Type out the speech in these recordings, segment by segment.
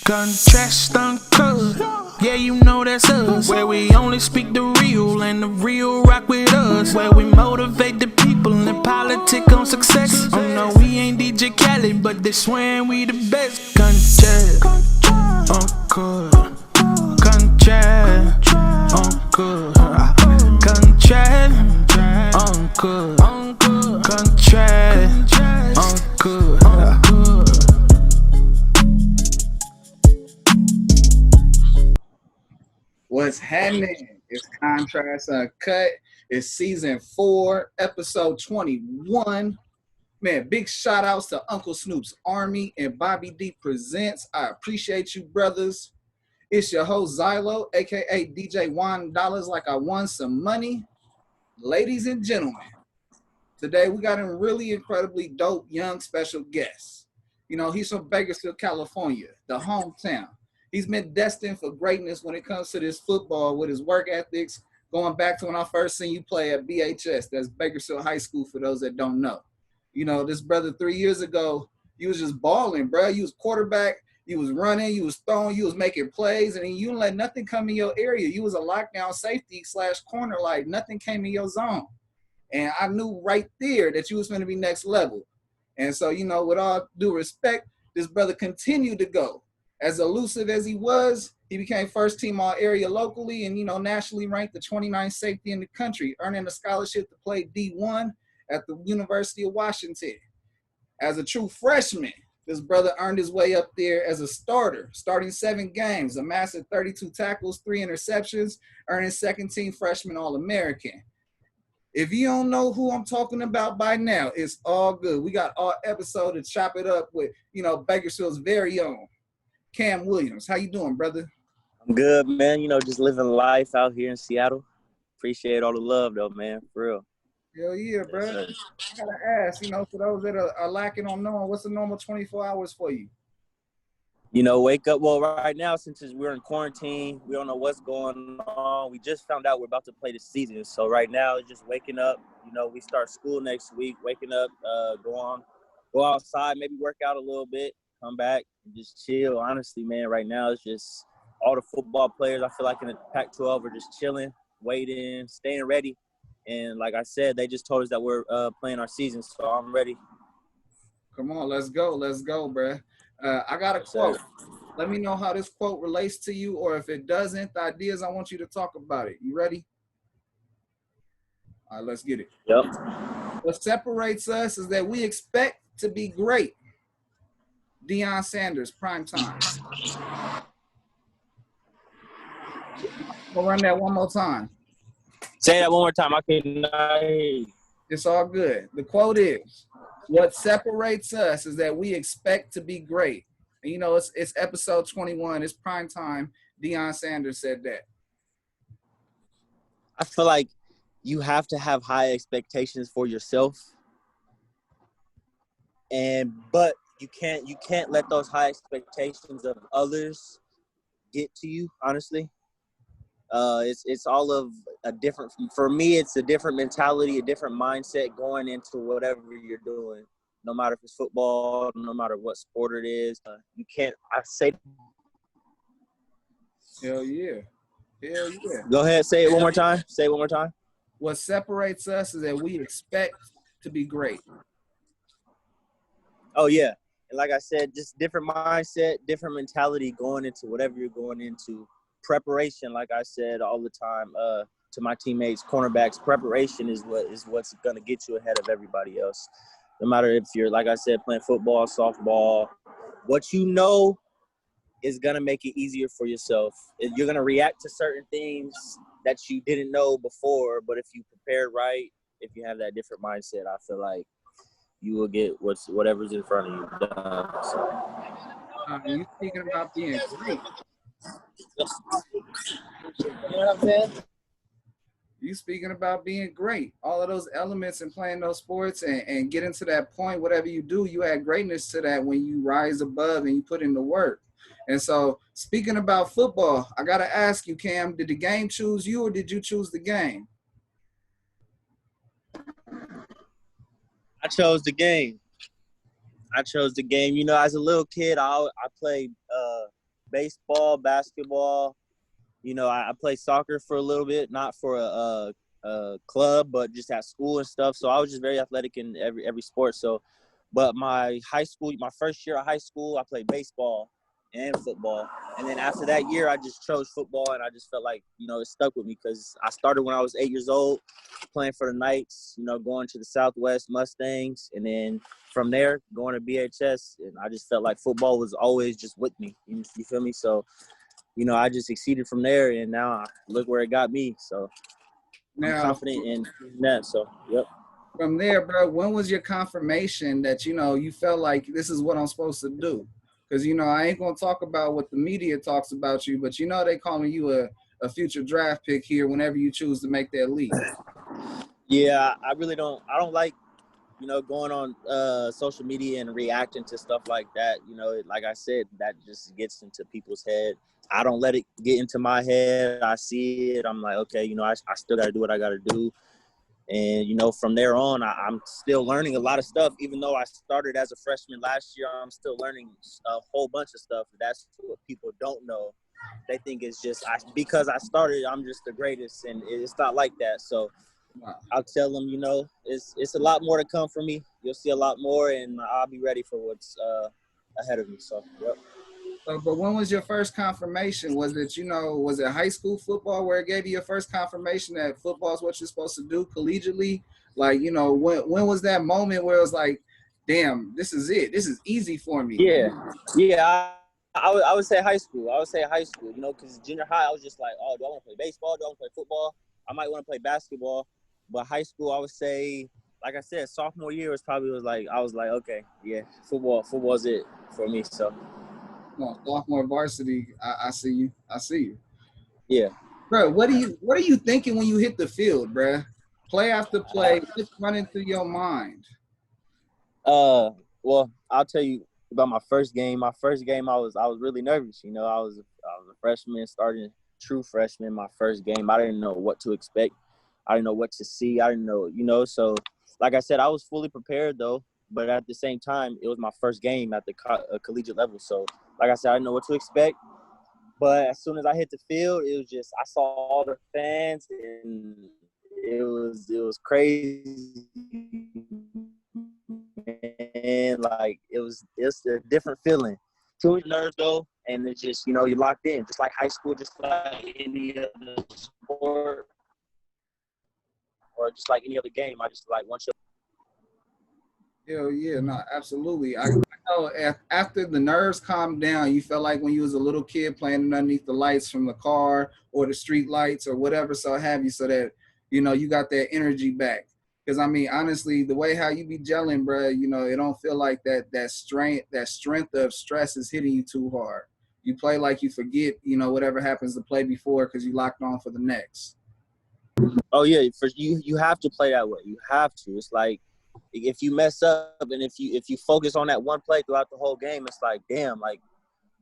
Contrast Uncut, yeah, you know that's us. Where we only speak the real and the real rock with us. Where we motivate the people and politic on success. Oh no, we ain't DJ Khaled, but they swearing we the best. Contrast Uncut, contrast Uncut, contrast Uncut, contrast Uncut. What's happening? It's Contrast Uncut. It's season 4, episode 21. Man, big shout outs to Uncle Snoops Army and Bobby D Presents. I appreciate you, brothers. It's your host Zylo, aka DJ $1 like I won some money. Ladies and gentlemen, today we got a really incredibly dope young special guest. You know, he's from Bakersfield, California, the hometown. He's been destined for greatness when it comes to this football with his work ethics, going back to when I first seen you play at BHS. That's Bakersfield High School for those that don't know. You know, this brother 3 years ago, you was just balling, bro. You was quarterback, you was running, you was throwing, you was making plays, and you didn't let nothing come in your area. You was a lockdown safety / corner, like nothing came in your zone. And I knew right there that you was going to be next level. And so, you know, with all due respect, this brother continued to go. As elusive as he was, he became first team all area locally and, you know, nationally ranked the 29th safety in the country, earning a scholarship to play D1 at the University of Washington. As a true freshman, this brother earned his way up there as a starter, starting 7 games, amassed 32 tackles, 3 interceptions, earning second team freshman All-American. If you don't know who I'm talking about by now, it's all good. We got all episode to chop it up with, you know, Bakersfield's very own Cam Williams. How you doing, brother? I'm good, man. You know, just living life out here in Seattle. Appreciate all the love, though, man. For real. Hell yeah, bro. Yes, I gotta ask, you know, for those that are lacking on knowing, what's the normal 24 hours for you? You know, wake up. Well, right now, since we're in quarantine, we don't know what's going on. We just found out we're about to play this season. So right now, it's just waking up. You know, we start school next week. Waking up, go outside, maybe work out a little bit, come back, and just chill. Honestly, man, right now it's just all the football players, I feel like in the Pac-12 are just chilling, waiting, staying ready. And like I said, they just told us that we're playing our season, so I'm ready. Come on, let's go, bro. I got a quote. Let me know how this quote relates to you, or if it doesn't, the ideas I want you to talk about it. You ready? All right, let's get it. Yep. What separates us is that we expect to be great. Deion Sanders, prime time. We'll run that one more time. Say that one more time. I cannot hear you. It's all good. The quote is, what separates us is that we expect to be great. And, you know, it's episode 21. It's prime time. Deion Sanders said that. I feel like you have to have high expectations for yourself. But you can't let those high expectations of others get to you, honestly. It's all of a different, for me, it's a different mentality, a different mindset going into whatever you're doing, no matter if it's football, no matter what sport it is. You can't, I say. Hell yeah. Hell yeah. Go ahead, say it one more time. Say it one more time. What separates us is that we expect to be great. Oh, yeah. And like I said, just different mindset, different mentality going into whatever you're going into. Preparation, like I said all the time to my teammates, cornerbacks, preparation is what's going to get you ahead of everybody else. No matter if you're, like I said, playing football, softball, what you know is going to make it easier for yourself. You're going to react to certain things that you didn't know before, but if you prepare right, if you have that different mindset, I feel like you will get whatever's in front of you done. So. You speaking about being great. You know what I'm saying? You speaking about being great. All of those elements and playing those sports and getting to that point, whatever you do, you add greatness to that when you rise above and you put in the work. And so speaking about football, I got to ask you, Cam, did the game choose you or did you choose the game? chose the game. You know, as a little kid, I played baseball, basketball. You know, I played soccer for a little bit, not for a club, but just at school and stuff. So I was just very athletic in every sport. So, but my first year of high school, I played baseball and football. And then after that year, I just chose football, and I just felt like, you know, it stuck with me because I started when I was 8 years old, playing for the Knights, you know, going to the Southwest Mustangs, and then from there, going to BHS, and I just felt like football was always just with me. You feel me? So, you know, I just succeeded from there, and now look where it got me. So I'm Now, confident in that. So, yep. from there, bro, when was your confirmation that, you know, you felt like this is what I'm supposed to do? Because, you know, I ain't going to talk about what the media talks about you, but, you know, they calling you a future draft pick here whenever you choose to make that leap. Yeah, I don't like, you know, going on social media and reacting to stuff like that. You know, like I said, that just gets into people's head. I don't let it get into my head. I see it. I'm like, okay, you know, I still got to do what I got to do. And, you know, from there on, I'm still learning a lot of stuff. Even though I started as a freshman last year, I'm still learning a whole bunch of stuff. That's what people don't know. They think it's just because I started, I'm just the greatest, and it's not like that. So Wow. I'll tell them, you know, it's a lot more to come for me. You'll see a lot more, and I'll be ready for what's ahead of me. So, yep. But when was your first confirmation? Was it, you know, was it high school football where it gave you your first confirmation that football is what you're supposed to do collegiately? Like, you know, when was that moment where it was like, damn, this is it. This is easy for me. Yeah. I would say high school. You know, because junior high, I was just like, oh, do I want to play baseball? Do I want to play football? I might want to play basketball. But high school, I would say, like I said, sophomore year I was like, okay, yeah, football's it for me. So, No, sophomore varsity, I see you. I see you. yeah. Bro, what are you thinking when you hit the field, bro? Play after play, what's running through your mind? Well, I'll tell you about my first game. My first game, I was really nervous. You know, I was a freshman, starting true freshman. My first game, I didn't know what to expect. I didn't know what to see. I didn't know, you know. So, like I said, I was fully prepared though. But at the same time, it was my first game at the collegiate level. So, like I said, I didn't know what to expect. But as soon as I hit the field, it was just I saw all the fans, and it was crazy. And like it's a different feeling. Too many nerves though, and it's just, you know, you're locked in, just like high school, just like any other sport, or just like any other game. I just like once you. Hell yeah, no, absolutely. I know after the nerves calmed down, you felt like when you was a little kid playing underneath the lights from the car or the street lights or whatever so have you, so that, you know, you got that energy back. Because I mean, honestly, the way how you be gelling, bro, you know, it don't feel like that strength of stress is hitting you too hard. You play like you forget, you know, whatever happens to play before because you locked on for the next. Oh yeah, for you have to play that way. You have to. It's like if you mess up and if you focus on that one play throughout the whole game, it's like, damn, like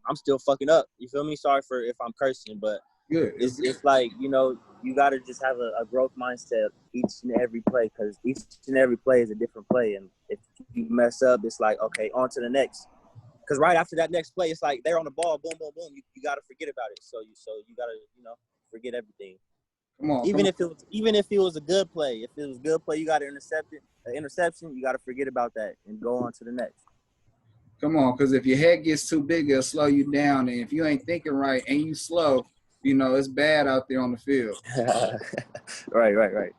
I'm still fucking up. You feel me? Sorry for if I'm cursing, but Good. it's like, you know, you got to just have a growth mindset each and every play, because each and every play is a different play. And if you mess up, it's like, okay, on to the next. Because right after that next play, it's like they're on the ball, boom, boom, boom. You got to forget about it. So you got to, you know, forget everything. Come on. Even if it was a good play, if it was a good play, you got to intercept it. An interception, you got to forget about that and go on to the next. Come on, because if your head gets too big, it'll slow you down. And if you ain't thinking right and you slow, you know, it's bad out there on the field. Right.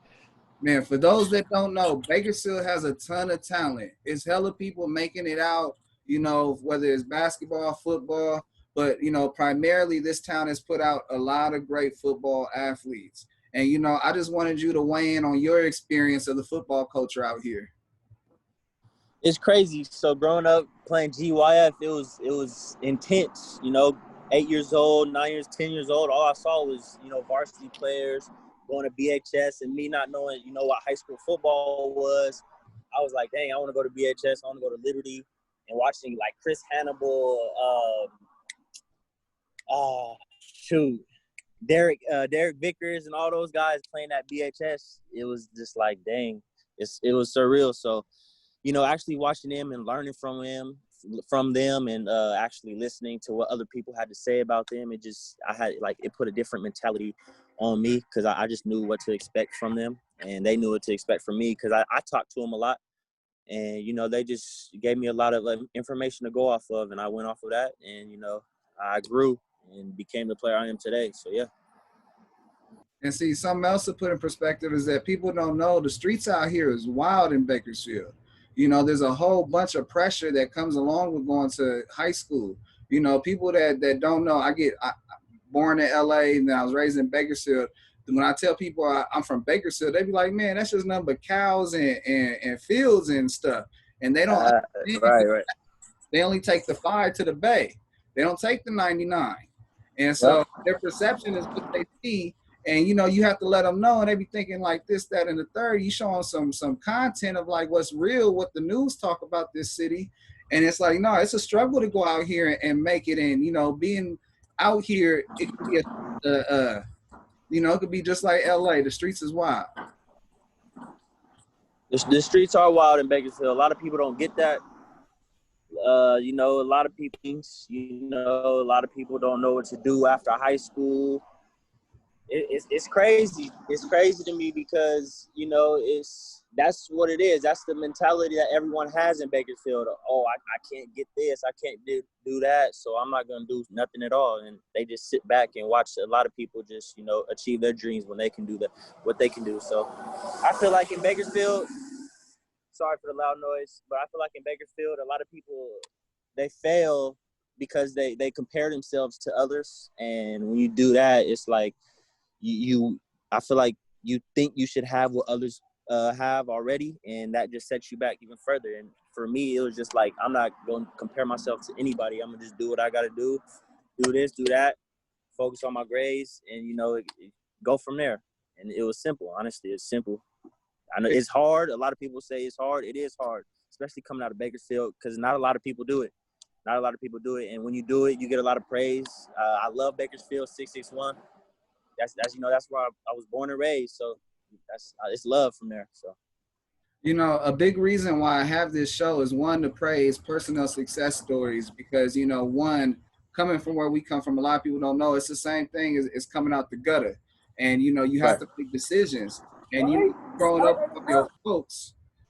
Man, for those that don't know, Bakersfield has a ton of talent. It's hella people making it out, you know, whether it's basketball, football, but, you know, primarily this town has put out a lot of great football athletes. And, you know, I just wanted you to weigh in on your experience of the football culture out here. It's crazy. So growing up playing GYF, it was intense. You know, 8 years old, 9 years, 10 years old. All I saw was, you know, varsity players going to BHS, and me not knowing, you know, what high school football was. I was like, dang, I want to go to BHS. I want to go to Liberty, and watching like Chris Hannibal, Derek Vickers, and all those guys playing at BHS. It was just like, dang, it was surreal. So, actually watching them and learning from them and actually listening to what other people had to say about them. It put a different mentality on me because I just knew what to expect from them, and they knew what to expect from me because I talked to them a lot. And, they just gave me a lot of information to go off of, and I went off of that. And, I grew and became the player I am today. So, yeah. And see, something else to put in perspective is that people don't know the streets out here is wild in Bakersfield. There's a whole bunch of pressure that comes along with going to high school. People that don't know, I born in LA and I was raised in Bakersfield. When I tell people I'm from Bakersfield, they be like, man, that's just nothing but cows and fields and stuff. And they don't Right. They only take the 5 to the bay. They don't take the 99. And so their perception is what they see. And, you have to let them know. And they be thinking like this, that, and the third. You show them some content of like what's real, what the news talk about this city. And it's like, no, it's a struggle to go out here and make it. And, being out here, it could be it could be just like LA. The streets is wild. The streets are wild in Bakersfield. A lot of people don't get that. A lot of people don't know what to do after high school. It's crazy. It's crazy to me because, that's what it is. That's the mentality that everyone has in Bakersfield. Oh, I can't get this. I can't do that. So I'm not going to do nothing at all. And they just sit back and watch a lot of people just, achieve their dreams when they can do what they can do. So I feel like in Bakersfield, sorry for the loud noise, but I feel like in Bakersfield, a lot of people, they fail because they compare themselves to others. And when you do that, it's like I feel like you think you should have what others have already, and that just sets you back even further. And for me, it was just like, I'm not going to compare myself to anybody. I'm going to just do what I got to do this, do that, focus on my grades, and, go from there. And it was simple. Honestly, it's simple. I know it's hard. A lot of people say it's hard. It is hard, especially coming out of Bakersfield, because not a lot of people do it. And when you do it, you get a lot of praise. I love Bakersfield 661. That's where I was born and raised. So it's love from there. So. A big reason why I have this show is, one, to praise personal success stories because, one, coming from where we come from, a lot of people don't know it's the same thing as coming out the gutter. And, you have to make decisions. And growing up with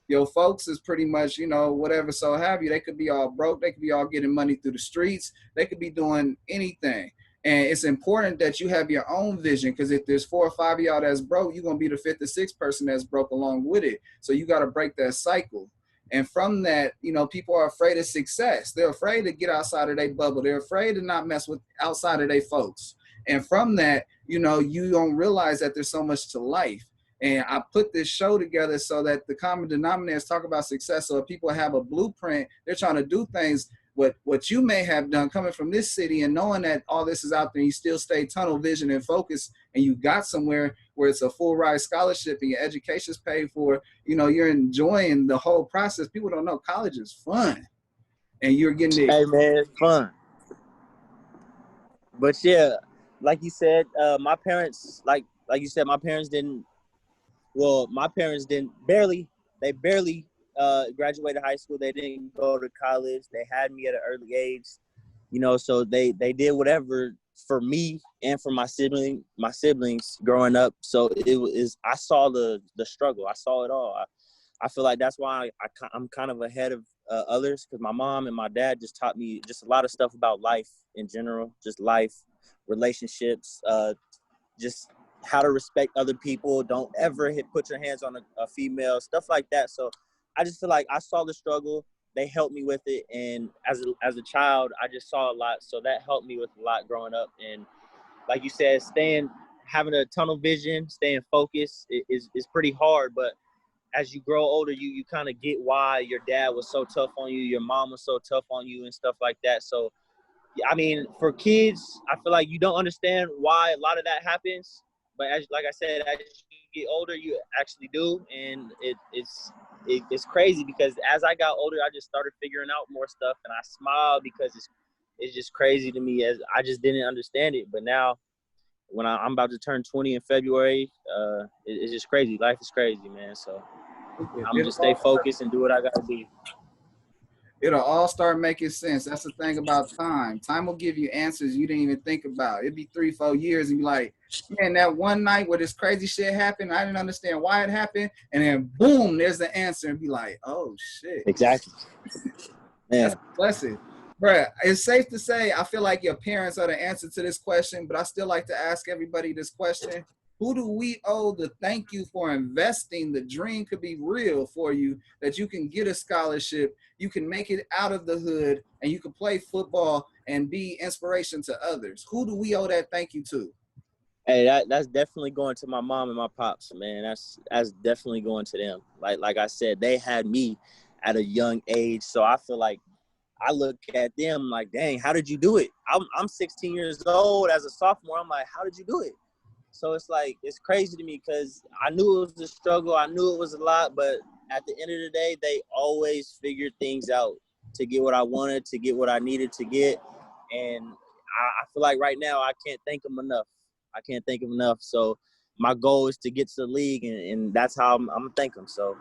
your folks is pretty much, whatever so have you. They could be all broke. They could be all getting money through the streets. They could be doing anything. And it's important that you have your own vision because if there's 4 or 5 of y'all that's broke, you're going to be the 5th or 6th person that's broke along with it. So you got to break that cycle. And from that, people are afraid of success. They're afraid to get outside of their bubble. They're afraid to not mess with outside of their folks. And from that, you don't realize that there's so much to life. And I put this show together so that the common denominators talk about success. So if people have a blueprint, they're trying to do things what you may have done coming from this city and knowing that all this is out there, you still stay tunnel vision and focus, and you got somewhere where it's a full ride scholarship and your education's paid for, you're enjoying the whole process. People don't know college is fun and you're getting it. Hey man, it's fun. But yeah, like you said, my parents, like you said, my parents barely graduated high school. They didn't go to college. They had me at an early age, so they did whatever for me and for my siblings growing up. So I saw the struggle. I saw it all. I feel like that's why I'm kind of ahead of others, because my mom and my dad just taught me just a lot of stuff about life in general, just life, relationships, just how to respect other people. Don't ever put your hands on a female, stuff like that. So I just feel like I saw the struggle. They helped me with it. And as a child, I just saw a lot. So that helped me with a lot growing up. And like you said, having a tunnel vision, staying focused is pretty hard. But as you grow older, you kind of get why your dad was so tough on you, your mom was so tough on you and stuff like that. So, I mean, for kids, I feel like you don't understand why a lot of that happens. But like I said, as you get older, you actually do. And it's crazy because as I got older, I just started figuring out more stuff, and I smile because it's just crazy to me, as I just didn't understand it. But now when I'm about to turn 20 in February, it's just crazy. Life is crazy, man. So I'm just stay focused and do what I gotta do. It'll all start making sense. That's the thing about time. Time will give you answers you didn't even think about. It'd be 3-4 years and be like, man, that one night where this crazy shit happened, I didn't understand why it happened, and then boom, there's the answer, and be like, oh shit. Exactly. Man. That's a blessing. Bruh, it's safe to say I feel like your parents are the answer to this question, but I still like to ask everybody this question. Who do we owe the thank you for investing? The dream could be real for you, that you can get a scholarship, you can make it out of the hood, and you can play football and be inspiration to others. Who do we owe that thank you to? Hey, that's definitely going to my mom and my pops, man. That's definitely going to them. Like I said, they had me at a young age, so I feel like I look at them like, dang, how did you do it? I'm 16 years old as a sophomore. I'm like, how did you do it? So it's like, it's crazy to me because I knew it was a struggle. I knew it was a lot, but at the end of the day, they always figured things out to get what I wanted, to get what I needed to get. And I feel like right now I can't thank them enough. I can't thank them enough. So my goal is to get to the league, and that's how I'm going to thank them. So.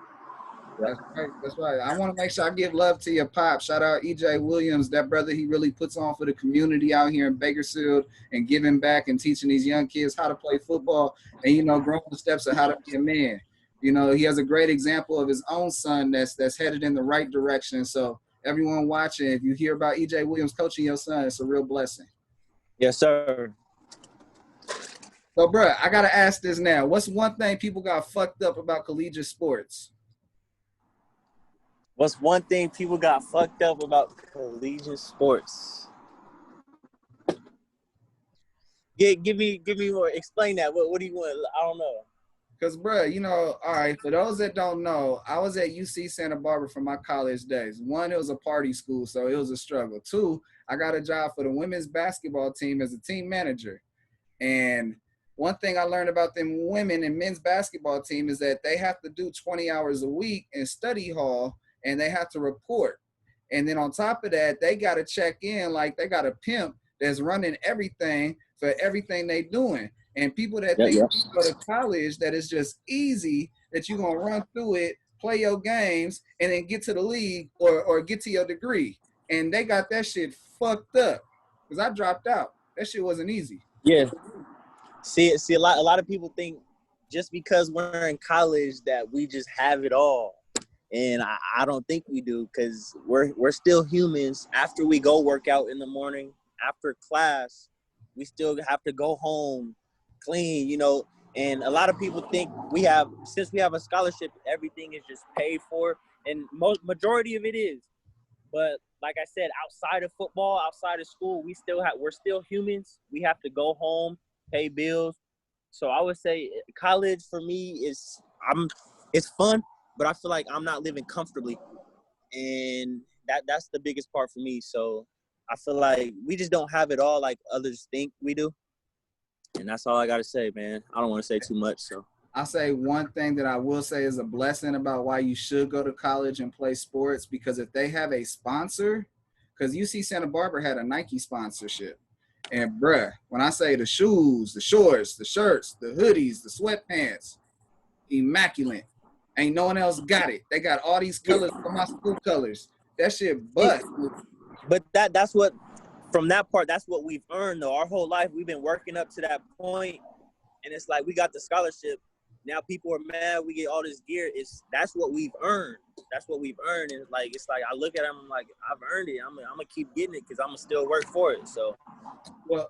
That's right. That's right. I want to make sure I give love to your pop. Shout out EJ Williams, that brother. He really puts on for the community out here in Bakersfield and giving back and teaching these young kids how to play football and, growing the steps of how to be a man. He has a great example of his own son that's headed in the right direction. So everyone watching, if you hear about EJ Williams coaching your son, it's a real blessing. Yes, sir. So, bro, I got to ask this now. What's one thing people got fucked up about collegiate sports? What's one thing people got fucked up about collegiate sports? Give me more. Explain that. What do you want? I don't know. Because, bro, all right, for those that don't know, I was at UC Santa Barbara for my college days. One, it was a party school, so it was a struggle. Two, I got a job for the women's basketball team as a team manager. And one thing I learned about them women and men's basketball team is that they have to do 20 hours a week in study hall, and they have to report. And then on top of that, they got to check in like they got a pimp that's running everything for everything they doing. And people that think you go to college, that it's just easy, that you're going to run through it, play your games, and then get to the league or get to your degree. And they got that shit fucked up because I dropped out. That shit wasn't easy. Yeah. See, a lot of people think just because we're in college that we just have it all. And I don't think we do, because we're still humans. After we go work out in the morning, after class, we still have to go home, clean, And a lot of people think since we have a scholarship, everything is just paid for. And majority of it is. But like I said, outside of football, outside of school, we're still humans. We have to go home, pay bills. So I would say college for me it's fun. But I feel like I'm not living comfortably, and that's the biggest part for me. So I feel like we just don't have it all like others think we do, and that's all I got to say, man. I don't want to say too much. So I'll say one thing that I will say is a blessing about why you should go to college and play sports, because if they have a sponsor, because UC Santa Barbara had a Nike sponsorship, and bruh, when I say the shoes, the shorts, the shirts, the hoodies, the sweatpants, immaculate. Ain't no one else got it. They got all these colors from my school colors. That shit bust. But that's what, from that part, that's what we've earned, though. Our whole life, we've been working up to that point, and it's like we got the scholarship. Now people are mad. We get all this gear. That's what we've earned. That's what we've earned. And it's like I look at them, I'm like, I've earned it. I'm gonna keep getting it because I'm gonna still work for it. So, well,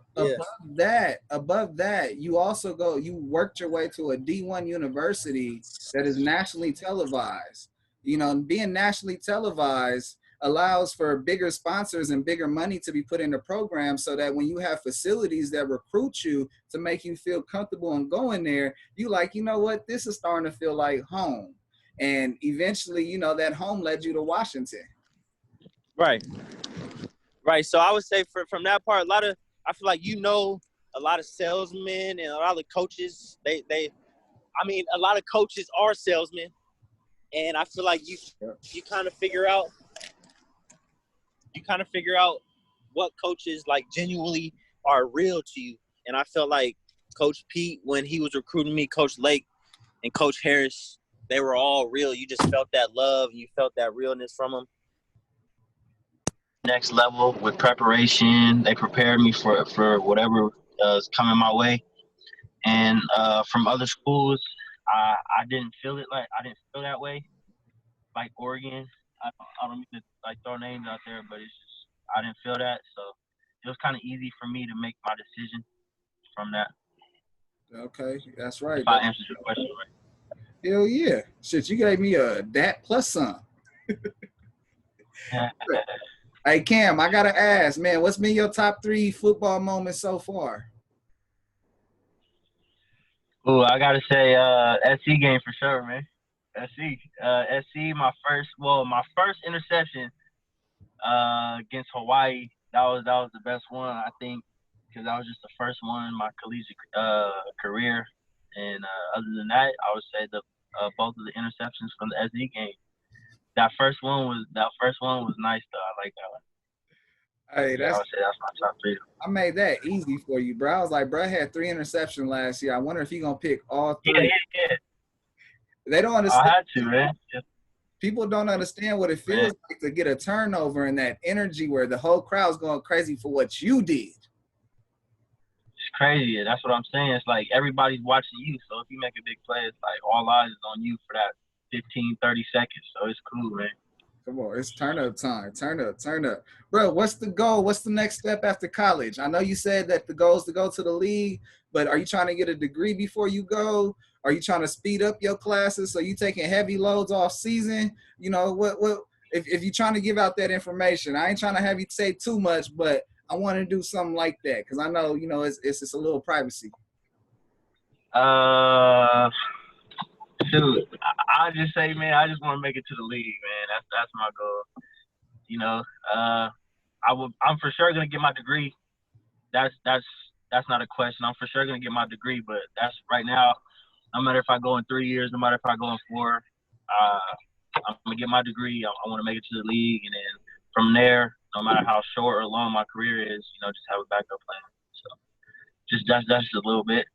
above that, you also you worked your way to a D1 university that is nationally televised. Being nationally televised allows for bigger sponsors and bigger money to be put in the program, so that when you have facilities that recruit you to make you feel comfortable and going there, you like, what, this is starting to feel like home. And eventually, that home led you to Washington. Right. So I would say from that part, I feel like a lot of salesmen and a lot of coaches, a lot of coaches are salesmen. And I feel like you kind of figure out what coaches genuinely are real to you. And I felt like Coach Pete, when he was recruiting me, Coach Lake and Coach Harris, they were all real. You just felt that love. You felt that realness from them. Next level with preparation. They prepared me for whatever is coming my way. And from other schools, I didn't feel it I didn't feel that way. Like Oregon, I don't mean to like throw names out there, but it's just I didn't feel that. So it was kind of easy for me to make my decision from that. Okay, that's right. If I answered your question right. Hell yeah. Shit, you gave me a that plus some. Hey, Cam, I got to ask, man, what's been your top 3 football moments so far? Ooh, I got to say SC game for sure, man. SC, my first interception against Hawaii, that was the best one, I think, because that was just the first one in my collegiate career. And other than that, I would say both of the interceptions from the SC game. That first one was nice though. I like that one. Hey, I would say that's my top 3. I made that easy for you, bro. I was like, bro had 3 interceptions last year. I wonder if he gonna pick all 3. Yeah. They don't understand. I had to, man. People don't understand what it feels like to get a turnover and that energy where the whole crowd's going crazy for what you did. It's crazy. That's what I'm saying. It's like everybody's watching you. So if you make a big play, it's like all eyes is on you for that 15, 30 seconds. So it's cool, man. Come on, it's turn up time. Turn up. Bro, what's the goal? What's the next step after college? I know you said that the goal is to go to the league, but are you trying to get a degree before you go? Are you trying to speed up your classes? So you taking heavy loads off season? You know, what if you're trying to give out that information, I ain't trying to have you say too much, but I want to do something like that because I know, you know, it's just a little privacy. Shoot, I just say, man, I just want to make it to the league, man. That's my goal. You know, I'm for sure gonna get my degree. That's not a question. I'm for sure gonna get my degree, but that's right now. No matter if I go in 3 years, no matter if I go in 4, I'm gonna get my degree. I want to make it to the league, and then from there, no matter how short or long my career is, you know, just have a backup plan. So, that's just a little bit.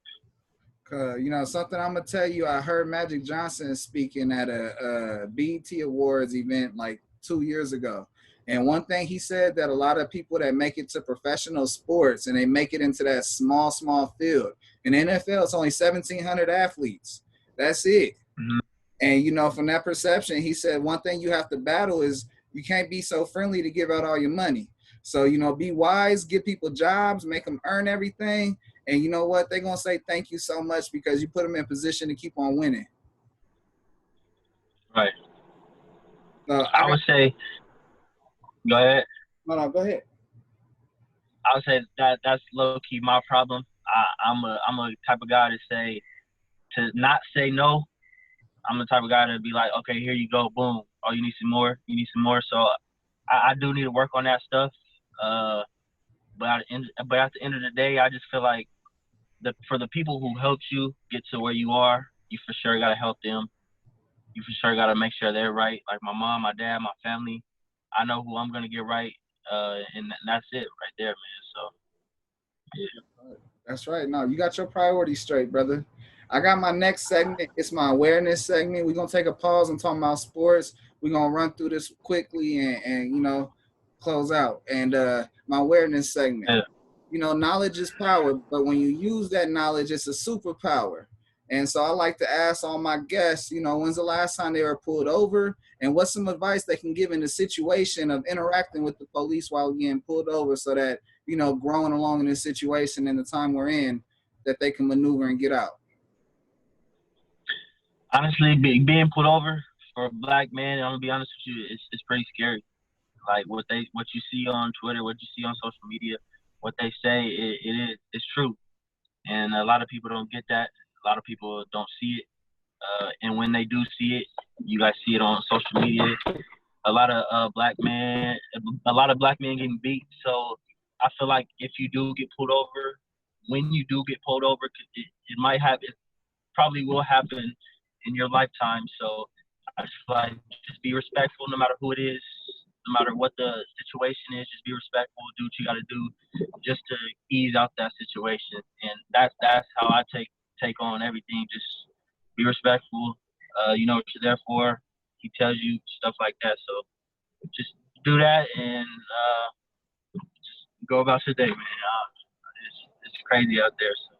You know, something I'm gonna tell you. I heard Magic Johnson speaking at a BET Awards event like 2 years ago, and one thing he said that a lot of people that make it to professional sports and they make it into that small field. In the NFL, it's only 1,700 athletes. That's it. Mm-hmm. And you know, from that perception, he said one thing you have to battle is you can't be so friendly to give out all your money. So, you know, be wise, give people jobs, make them earn everything. And you know what? They're going to say thank you so much because you put them in position to keep on winning. Right. So I would say, go ahead. No, go ahead. I would say that's low-key my problem. I'm a type of guy to not say no. I'm the type of guy to be like, okay, here you go, boom. Oh, you need some more? You need some more? So I do need to work on that stuff. But at the end of the day, I just feel like for the people who helped you get to where you are, you for sure got to help them. You for sure got to make sure they're right. Like my mom, my dad, my family. I know who I'm going to get right. And that's it right there, man. So, yeah. That's right. No, you got your priorities straight, brother. I got my next segment. It's my awareness segment. We're going to take a pause and talk about sports. We're going to run through this quickly and you know, close out. And my awareness segment. Yeah. You know, knowledge is power, but when you use that knowledge, it's a superpower. And so I like to ask all my guests, you know, when's the last time they were pulled over and what's some advice they can give in the situation of interacting with the police while getting pulled over so that, you know, growing along in this situation and the time we're in, that they can maneuver and get out. Honestly, being pulled over for a black man, I'm gonna be honest with you, it's pretty scary. Like what you see on Twitter, what you see on social media, what they say, it's true. And a lot of people don't get that. A lot of people don't see it. And when they do see it, you guys see it on social media. A lot of black men getting beat. So I feel like if you do get pulled over, when you do get pulled over, it probably will happen in your lifetime. So I just feel like just be respectful no matter who it is, no matter what the situation is, just be respectful, do what you got to do just to ease out that situation. And that's how I take on everything. Just be respectful, You know what you're there for. He tells you stuff like that. So just do that and just go about your day, man. It's crazy out there. So,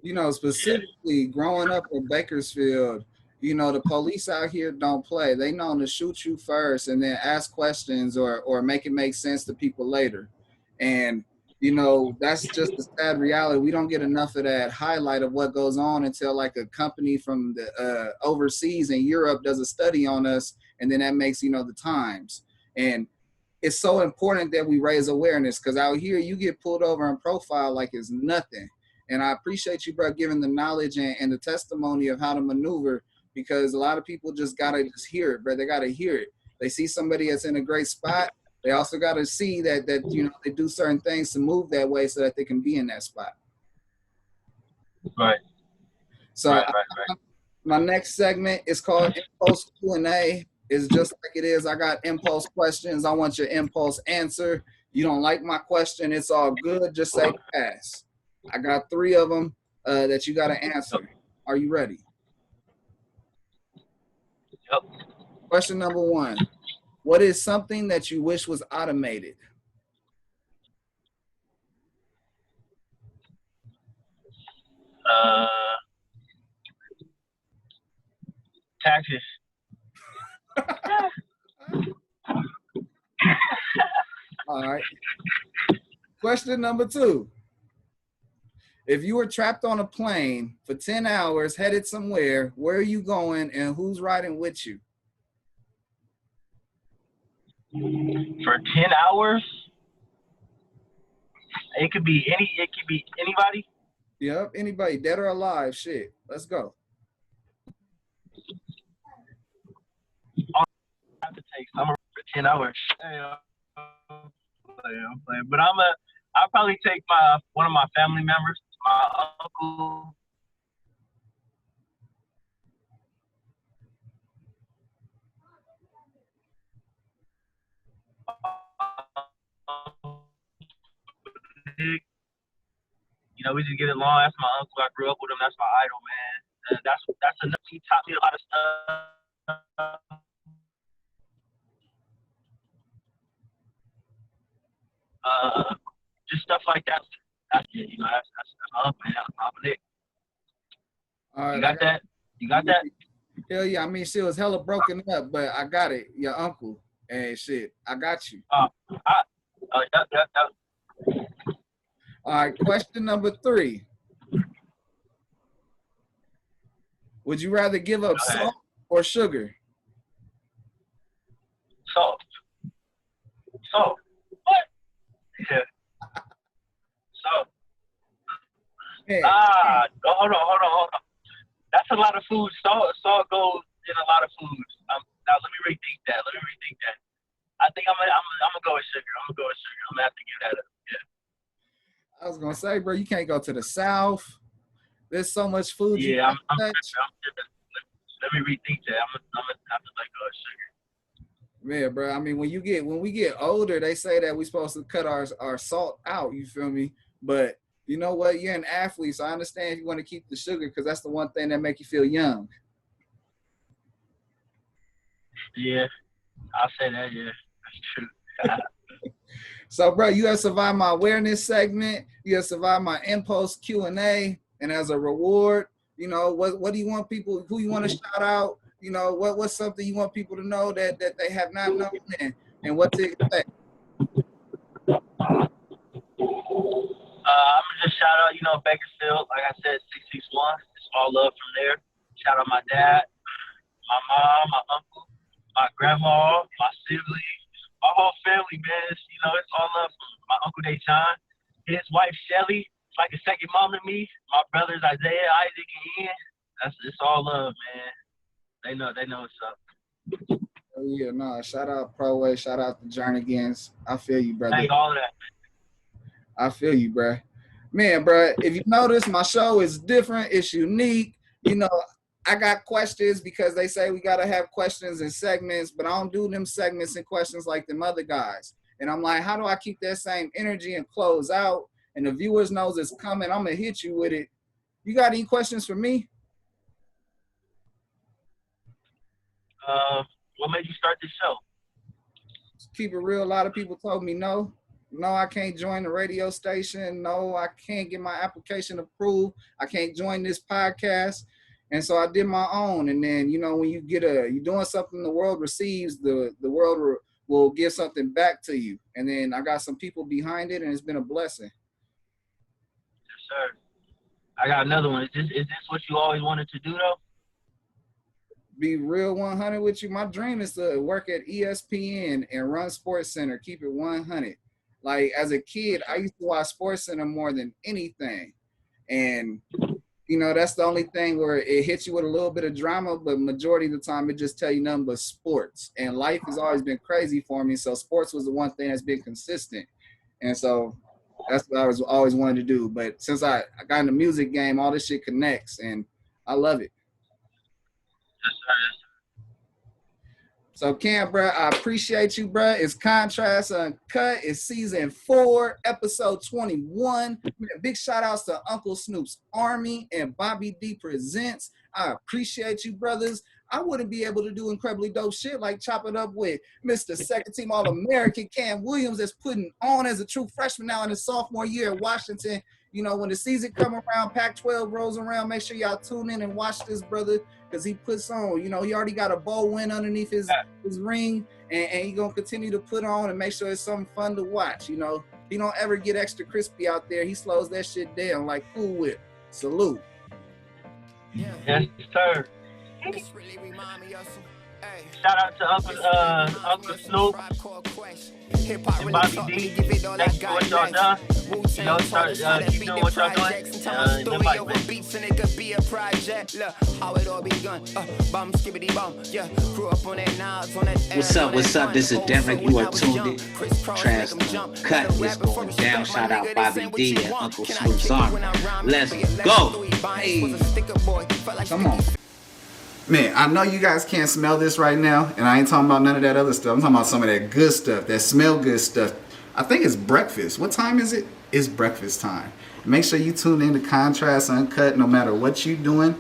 You know, specifically growing up in Bakersfield, you know, the police out here don't play. They know to shoot you first and then ask questions or make it make sense to people later. And, you know, that's just the sad reality. We don't get enough of that highlight of what goes on until like a company from the overseas in Europe does a study on us, and then that makes, you know, the Times. And it's so important that we raise awareness, because out here you get pulled over and profiled like it's nothing. And I appreciate you, bro, giving the knowledge and the testimony of how to maneuver, because a lot of people just gotta just hear it, bro. They gotta hear it. They see somebody that's in a great spot. They also gotta see that you know, they do certain things to move that way so that they can be in that spot. right. So Right. my next segment is called Impulse Q&A. It's just like it is. I got impulse questions. I want your impulse answer. You don't like my question, it's all good. Just say pass. I got 3 of them that you got to answer. Are you ready? Yep. Question number 1. What is something that you wish was automated? Taxes. All right. Question number 2. If you were trapped on a plane for 10 hours, headed somewhere, where are you going and who's riding with you? For 10 hours? It could be anybody. Yep, anybody, dead or alive. Shit, let's go. I have to take summer for 10 hours. Hey, I'm playing. But I'll probably take one of my family members, my uncle. You know, we just get along. That's my uncle. I grew up with him. That's my idol, man. That's enough. He taught me a lot of stuff. Just stuff like that. That's it. You know, that's my uncle, man. That's my Nick. All right, You got that? You got that? Hell yeah. I mean, shit was hella broken up, but I got it. Your uncle. And shit, I got you. Yep. All right, question number 3. Would you rather give up salt or sugar? Salt. What? Yeah. Salt. Yeah. Hold on. That's a lot of food. Salt goes in a lot of foods. Now let me rethink that. I think I'm gonna go with sugar. I'm gonna have to give that up. Yeah. I was gonna say, bro, you can't go to the South. There's so much food. Yeah, I'm let me rethink that. I'm gonna have to let go of sugar. Yeah, bro. I mean, when we get older, they say that we're supposed to cut our salt out. You feel me? But you know what? You're an athlete, so I understand if you want to keep the sugar, because that's the one thing that make you feel young. Yeah, I'll say that. Yeah, that's true. So, bro, you have survived my awareness segment. You have survived my impulse Q&A, and as a reward, you know, what do you want people? Who you want to shout out? You know, what's something you want people to know that they have not known, and what to expect? I'm gonna just shout out, you know, Bakersfield. Like I said, 661. It's all love from there. Shout out my dad, my mom, my uncle, my grandma, my siblings, my whole family, man. You know, it's all love from my uncle Deshaun, his wife Shelly. It's like a second mom to me. My brothers Isaiah, Isaac, and Ian. It's all love, man. They know what's up. Oh yeah, no. Shout out Pro Way. Shout out the Jerniganians. I feel you, brother. Hey, all of that. I feel you, bro. Man, bro, if you notice, my show is different. It's unique. You know, I got questions because they say we got to have questions and segments, but I don't do them segments and questions like them other guys. And I'm like, how do I keep that same energy and close out? And the viewers knows it's coming. I'm going to hit you with it. You got any questions for me? What made you start this show? Keep it real. A lot of people told me no, I can't join the radio station. No, I can't get my application approved. I can't join this podcast. And so I did my own. And then, you know, when you're doing something the world receives, the world will give something back to you. And then I got some people behind it, and it's been a blessing. Yes, sir. I got another one. Is this what you always wanted to do, though? Be real 100 with you. My dream is to work at ESPN and run Sports Center. Keep it 100. Like, as a kid, I used to watch Sports Center more than anything. And, you know, that's the only thing where it hits you with a little bit of drama, but majority of the time it just tell you nothing but sports. And life has always been crazy for me, so sports was the one thing that's been consistent. And so that's what I was always wanted to do. But since I got in the music game, all this shit connects, and I love it. Yes, sir. So, Cam, bro, I appreciate you, bro. It's Contrast Uncut. It's season 4, episode 21. Big shout outs to Uncle Snoop's Army and Bobby D Presents. I appreciate you, brothers. I wouldn't be able to do incredibly dope shit like chop it up with Mr. Second Team All-American Cam Williams that's putting on as a true freshman now in his sophomore year at Washington. You know, when the season come around, Pac-12 rolls around, make sure y'all tune in and watch this brother, because he puts on, you know, he already got a bowl win underneath his ring, and he going to continue to put on and make sure it's something fun to watch. You know, he don't ever get extra crispy out there. He slows that shit down like Cool Whip. Salute. Yes, sir. Shout out to Uncle Snoop and Bobby D. Thanks for what y'all done. You know, keep doing what y'all doing. Good life, man. What's up? This is Derek. You are tuned in. Cut is going down. Shout out Bobby D and Uncle Snoop's Army. Let's go. Hey. Come on. Man, I know you guys can't smell this right now, and I ain't talking about none of that other stuff. I'm talking about some of that good stuff, that smell good stuff. I think it's breakfast. What time is it? It's breakfast time. Make sure you tune in to Contrast Uncut no matter what you're doing.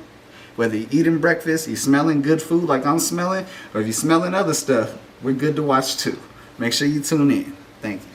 Whether you're eating breakfast, you're smelling good food like I'm smelling, or if you're smelling other stuff, we're good to watch too. Make sure you tune in. Thank you.